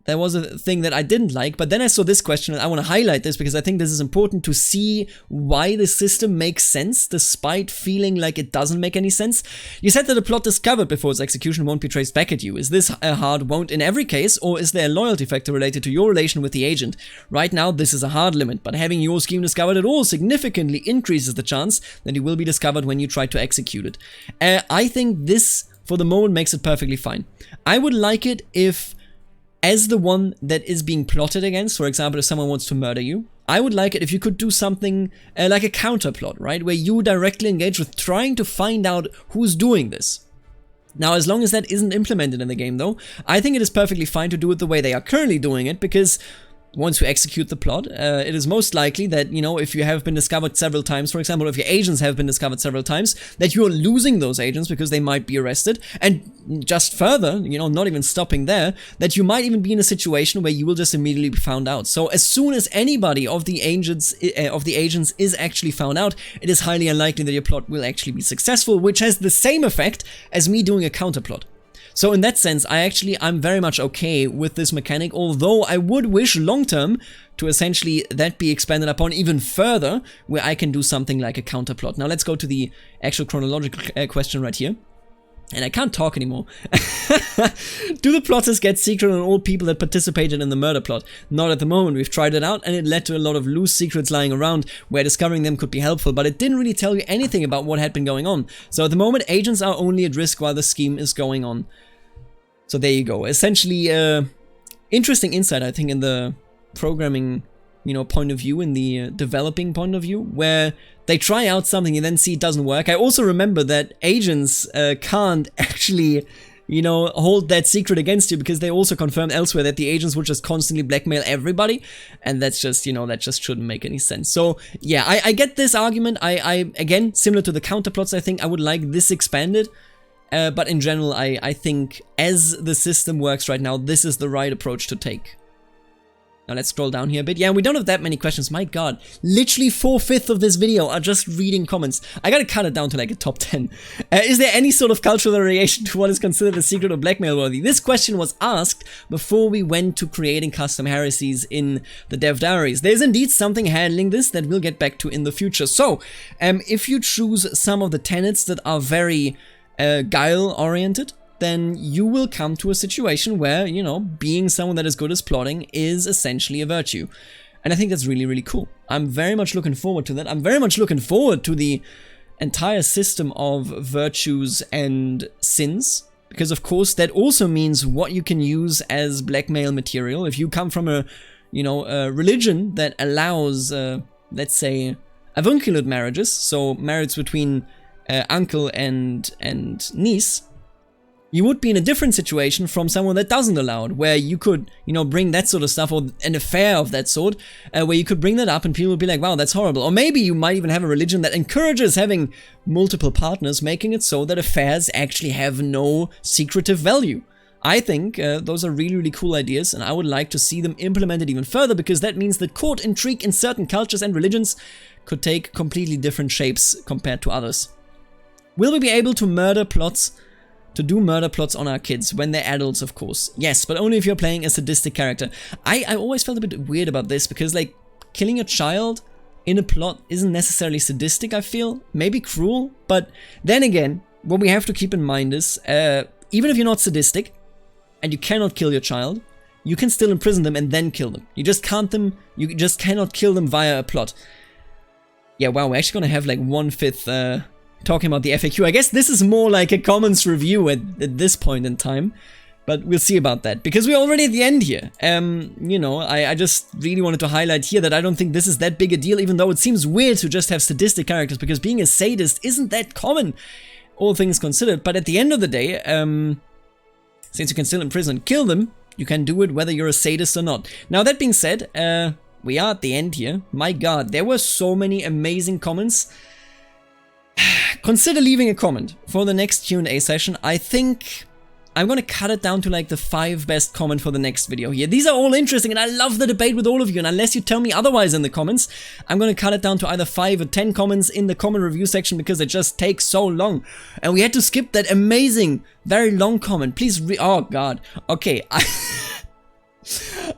That was a thing that I didn't like, but then I saw this question and I want to highlight this because I think this is important to see why the system makes sense despite feeling like it doesn't make any sense. You said that a plot discovered before its execution won't be traced back at you. Is this a hard won't in every case, or is there a loyalty factor related to your relation with the agent? Right now, this is a hard limit, but having your scheme discovered at all significantly increases the chance that it will be discovered when you try to execute it. I think this, for the moment, makes it perfectly fine. I would like it if, as the one that is being plotted against, for example, if someone wants to murder you, I would like it if you could do something like a counterplot, right? Where you directly engage with trying to find out who's doing this. Now, as long as that isn't implemented in the game, though, I think it is perfectly fine to do it the way they are currently doing it, because once you execute the plot, it is most likely that, you know, if you have been discovered several times, for example, if your agents have been discovered several times, that you're losing those agents because they might be arrested. And just further, you know, not even stopping there, that you might even be in a situation where you will just immediately be found out. So as soon as anybody of the agents is actually found out, it is highly unlikely that your plot will actually be successful, which has the same effect as me doing a counterplot. So in that sense, I'm very much okay with this mechanic, although I would wish long-term to essentially that be expanded upon even further, where I can do something like a counterplot. Now let's go to the actual chronological question right here. And I can't talk anymore. Do the plotters get secret on all people that participated in the murder plot? Not at the moment. We've tried it out and it led to a lot of loose secrets lying around where discovering them could be helpful, but it didn't really tell you anything about what had been going on. So at the moment, agents are only at risk while the scheme is going on. So there you go. Essentially, interesting insight, I think, in the programming, you know, point of view, in the developing point of view, where they try out something and then see it doesn't work. I also remember that agents can't actually, you know, hold that secret against you, because they also confirmed elsewhere that the agents would just constantly blackmail everybody, and that's just, you know, that just shouldn't make any sense. So yeah, I get this argument. I again, similar to the counterplots, I think I would like this expanded. But in general, I think as the system works right now, this is the right approach to take. Now let's scroll down here a bit. Yeah, we don't have that many questions. My god. Literally 4/5 of this video are just reading comments. I gotta cut it down to like a top 10. Is there any sort of cultural variation to what is considered a secret or blackmail worthy? This question was asked before we went to creating custom heresies in the dev diaries. There's indeed something handling this that we'll get back to in the future. So, if you choose some of the tenets that are very guile-oriented, then you will come to a situation where, you know, being someone that is good as plotting is essentially a virtue. And I think that's really, really cool. I'm very much looking forward to that. I'm very much looking forward to the entire system of virtues and sins, because of course that also means what you can use as blackmail material. If you come from a, you know, a religion that allows, let's say, avunculate marriages, so marriage between uncle and niece, you would be in a different situation from someone that doesn't allow it, where you could, you know, bring that sort of stuff, or an affair of that sort, where you could bring that up and people would be like, wow, that's horrible. Or maybe you might even have a religion that encourages having multiple partners, making it so that affairs actually have no secretive value. I think those are really, really cool ideas, and I would like to see them implemented even further, because that means that court intrigue in certain cultures and religions could take completely different shapes compared to others. Will we be able to do murder plots on our kids when they're adults, of course? Yes, but only if you're playing a sadistic character. I always felt a bit weird about this, because like killing a child in a plot isn't necessarily sadistic, I feel. Maybe cruel, but then again, what we have to keep in mind is, even if you're not sadistic and you cannot kill your child, you can still imprison them and then kill them. You just cannot kill them via a plot. Yeah, wow, we're actually gonna have like 1/5 talking about the FAQ. I guess this is more like a comments review at this point in time, but we'll see about that, because we're already at the end here. You know, I just really wanted to highlight here that I don't think this is that big a deal, even though it seems weird to just have sadistic characters, because being a sadist isn't that common, all things considered. But at the end of the day, since you can still imprison and kill them, you can do it whether you're a sadist or not. Now, that being said, we are at the end here. My god, there were so many amazing comments. Consider leaving a comment for the next Q&A session. I think I'm gonna cut it down to like the 5 best comment for the next video here. These are all interesting and I love the debate with all of you, and unless you tell me otherwise in the comments, I'm gonna cut it down to either 5 or 10 comments in the comment review section, because it just takes so long. And we had to skip that amazing, very long comment. Please oh god. Okay,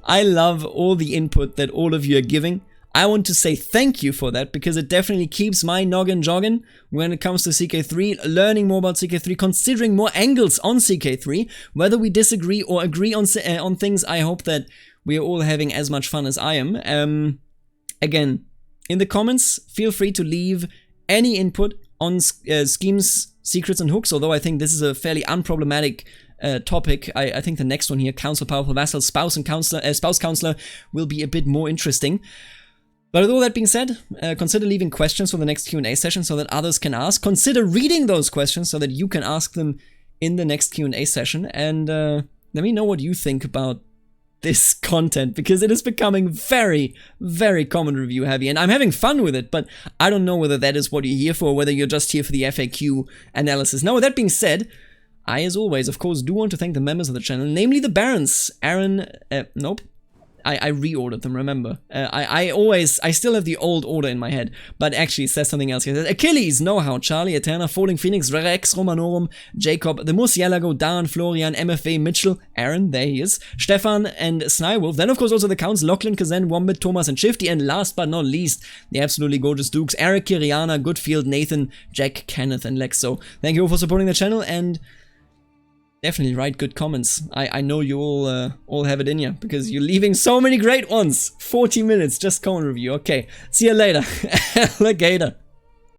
I love all the input that all of you are giving. I want to say thank you for that, because it definitely keeps my noggin jogging when it comes to CK3, learning more about CK3, considering more angles on CK3. Whether we disagree or agree on things, I hope that we are all having as much fun as I am. Again, in the comments, feel free to leave any input on schemes, secrets, and hooks, although I think this is a fairly unproblematic topic. I think the next one here, Counsel, Powerful Vassal, Spouse, and Spouse Counselor, will be a bit more interesting. But with all that being said, consider leaving questions for the next Q&A session so that others can ask. Consider reading those questions so that you can ask them in the next Q&A session. And let me know what you think about this content, because it is becoming very, very comment review heavy. And I'm having fun with it, but I don't know whether that is what you're here for, or whether you're just here for the FAQ analysis. Now, with that being said, I, as always, of course, do want to thank the members of the channel, namely the Barons, Aaron, nope. I reordered them, remember. I still have the old order in my head, but actually it says something else here. Achilles, Know-How, Charlie, Eterna, Falling Phoenix, Rex, Romanorum, Jacob, The Murcielago, Dan, Florian, MFA, Mitchell, Aaron, there he is, Stefan, and Snywolf. Then, of course, also the Counts, Lachlan, Kazan, Wombat, Thomas, and Shifty. And last but not least, the absolutely gorgeous Dukes, Eric, Kiriana, Goodfield, Nathan, Jack, Kenneth, and Lex. So, thank you all for supporting the channel, and definitely write good comments. I know you all have it in you, because you're leaving so many great ones. 40 minutes, just comment review. Okay, see you later. Alligator.